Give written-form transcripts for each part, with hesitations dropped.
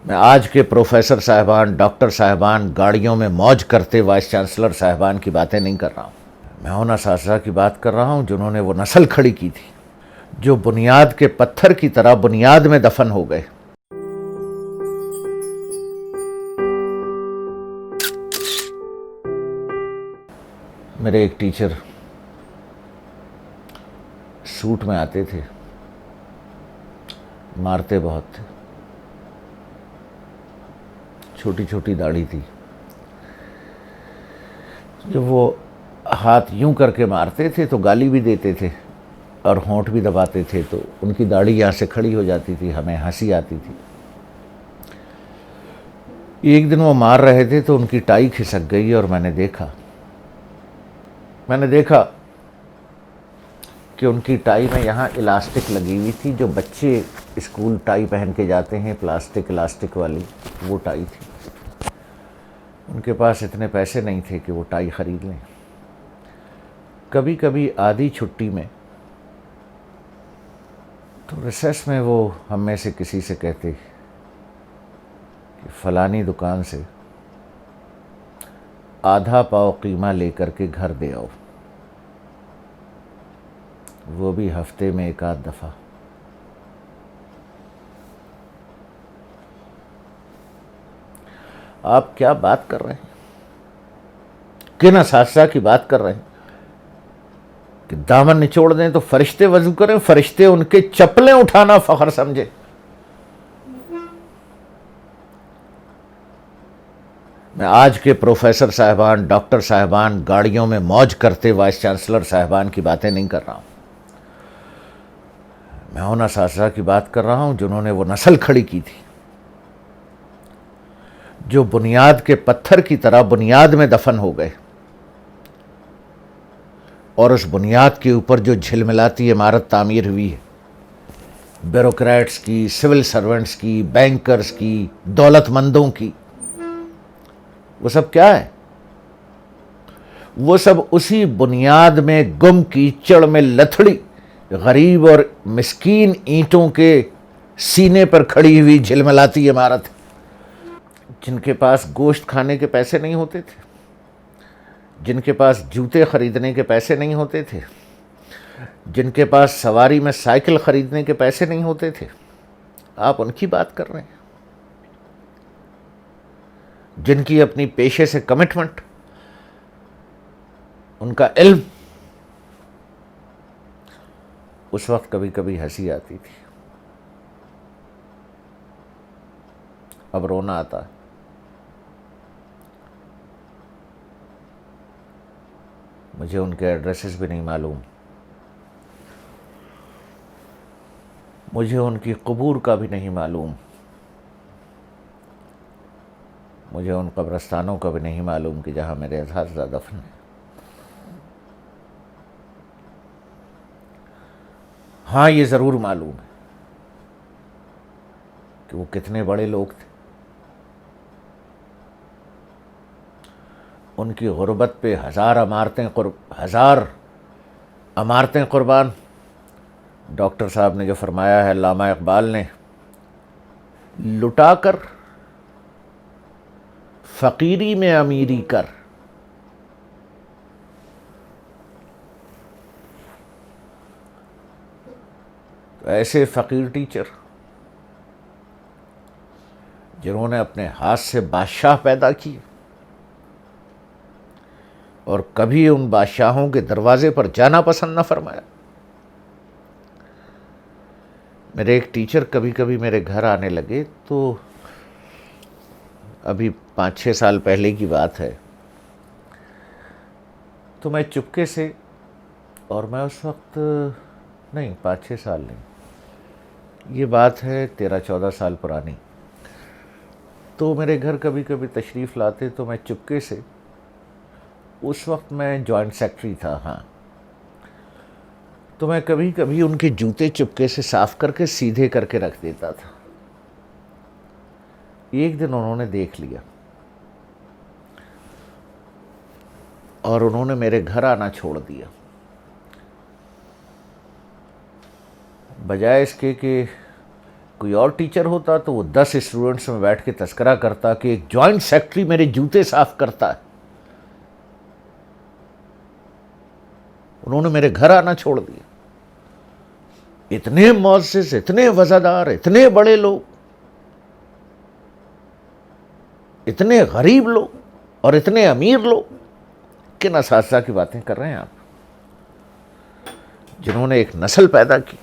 میں آج کے پروفیسر صاحبان، ڈاکٹر صاحبان، گاڑیوں میں موج کرتے وائس چانسلر صاحبان کی باتیں نہیں کر رہا ہوں۔ میں ان اساتذہ کی بات کر رہا ہوں جنہوں نے وہ نسل کھڑی کی تھی جو بنیاد کے پتھر کی طرح بنیاد میں دفن ہو گئے۔ میرے ایک ٹیچر سوٹ میں آتے تھے، مارتے بہت تھے، چھوٹی چھوٹی داڑھی تھی۔ جب وہ ہاتھ یوں کر کے مارتے تھے تو گالی بھی دیتے تھے اور ہونٹ بھی دباتے تھے، تو ان کی داڑھی یہاں سے کھڑی ہو جاتی تھی، ہمیں ہنسی آتی تھی۔ ایک دن وہ مار رہے تھے تو ان کی ٹائی کھسک گئی اور میں نے دیکھا کہ ان کی ٹائی میں یہاں الاسٹک لگی ہوئی تھی، جو بچے اسکول ٹائی پہن کے جاتے ہیں، پلاسٹک الاسٹک والی، وہ ٹائی تھی۔ ان کے پاس اتنے پیسے نہیں تھے کہ وہ ٹائی خرید لیں۔ کبھی کبھی آدھی چھٹی میں تو ریسیس میں وہ ہم میں سے کسی سے کہتے کہ فلانی دکان سے آدھا پاؤ قیمہ لے کر کے گھر دے آؤ، وہ بھی ہفتے میں ایک آدھ دفعہ۔ آپ کیا بات کر رہے ہیں؟ کن اساتذہ کی بات کر رہے ہیں کہ دامن نچوڑ دیں تو فرشتے وضو کریں، فرشتے ان کے چپلیں اٹھانا فخر سمجھے؟ میں آج کے پروفیسر صاحبان، ڈاکٹر صاحبان، گاڑیوں میں موج کرتے وائس چانسلر صاحبان کی باتیں نہیں کر رہا ہوں۔ میں ان اساتذہ کی بات کر رہا ہوں جنہوں نے وہ نسل کھڑی کی تھی جو بنیاد کے پتھر کی طرح بنیاد میں دفن ہو گئے، اور اس بنیاد کے اوپر جو جھلملاتی عمارت تعمیر ہوئی ہے، بیوروکریٹس کی، سول سرونٹس کی، بینکرز کی، دولت مندوں کی، وہ سب کیا ہے؟ وہ سب اسی بنیاد میں گم کیچڑ میں لتھڑی غریب اور مسکین اینٹوں کے سینے پر کھڑی ہوئی جھلملاتی عمارت، جن کے پاس گوشت کھانے کے پیسے نہیں ہوتے تھے، جن کے پاس جوتے خریدنے کے پیسے نہیں ہوتے تھے، جن کے پاس سواری میں سائیکل خریدنے کے پیسے نہیں ہوتے تھے۔ آپ ان کی بات کر رہے ہیں جن کی اپنی پیشے سے کمٹمنٹ، ان کا علم۔ اس وقت کبھی کبھی ہنسی آتی تھی، اب رونا آتا ہے۔ مجھے ان کے ایڈریسز بھی نہیں معلوم، مجھے ان کی قبور کا بھی نہیں معلوم، مجھے ان قبرستانوں کا بھی نہیں معلوم کہ جہاں میرے اساتذہ دفن ہیں۔ ہاں، یہ ضرور معلوم ہے کہ وہ کتنے بڑے لوگ تھے۔ ان کی غربت پہ ہزار عمارتیں قربان۔ ڈاکٹر صاحب نے جو فرمایا ہے، علامہ اقبال نے، لٹا کر فقیری میں امیری کر۔ ایسے فقیر ٹیچر جنہوں نے اپنے ہاتھ سے بادشاہ پیدا کیے اور کبھی ان بادشاہوں کے دروازے پر جانا پسند نہ فرمایا۔ میرے ایک ٹیچر کبھی کبھی میرے گھر آنے لگے، تو ابھی 5-6 سال پہلے کی بات ہے، تو میں چپکے سے، اور میں اس وقت نہیں، 5-6 سال نہیں، یہ بات ہے 13-14 سال پرانی، تو میرے گھر کبھی کبھی تشریف لاتے تو میں چپکے سے، اس وقت میں جوائنٹ سیکرٹری تھا، ہاں، تو میں کبھی کبھی ان کے جوتے چپکے سے صاف کر کے سیدھے کر کے رکھ دیتا تھا۔ ایک دن انہوں نے دیکھ لیا اور انہوں نے میرے گھر آنا چھوڑ دیا، بجائے اس کے کہ کوئی اور ٹیچر ہوتا تو وہ 10 اسٹوڈنٹس میں بیٹھ کے تذکرہ کرتا کہ ایک جوائنٹ سیکرٹری میرے جوتے صاف کرتا ہے، انہوں نے میرے گھر آنا چھوڑ دیا۔ اتنے معزز، اتنے وزادار، اتنے بڑے لوگ، اتنے غریب لوگ اور اتنے امیر لوگ، کن اساتذہ کی باتیں کر رہے ہیں آپ، جنہوں نے ایک نسل پیدا کی،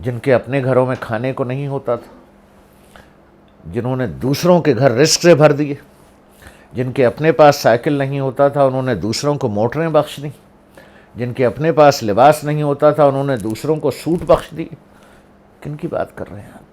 جن کے اپنے گھروں میں کھانے کو نہیں ہوتا تھا، جنہوں نے دوسروں کے گھر رزق سے بھر دیے، جن کے اپنے پاس سائیکل نہیں ہوتا تھا انہوں نے دوسروں کو موٹریں بخش دیں، جن کے اپنے پاس لباس نہیں ہوتا تھا انہوں نے دوسروں کو سوٹ بخش دیے۔ کن کی بات کر رہے ہیں آپ؟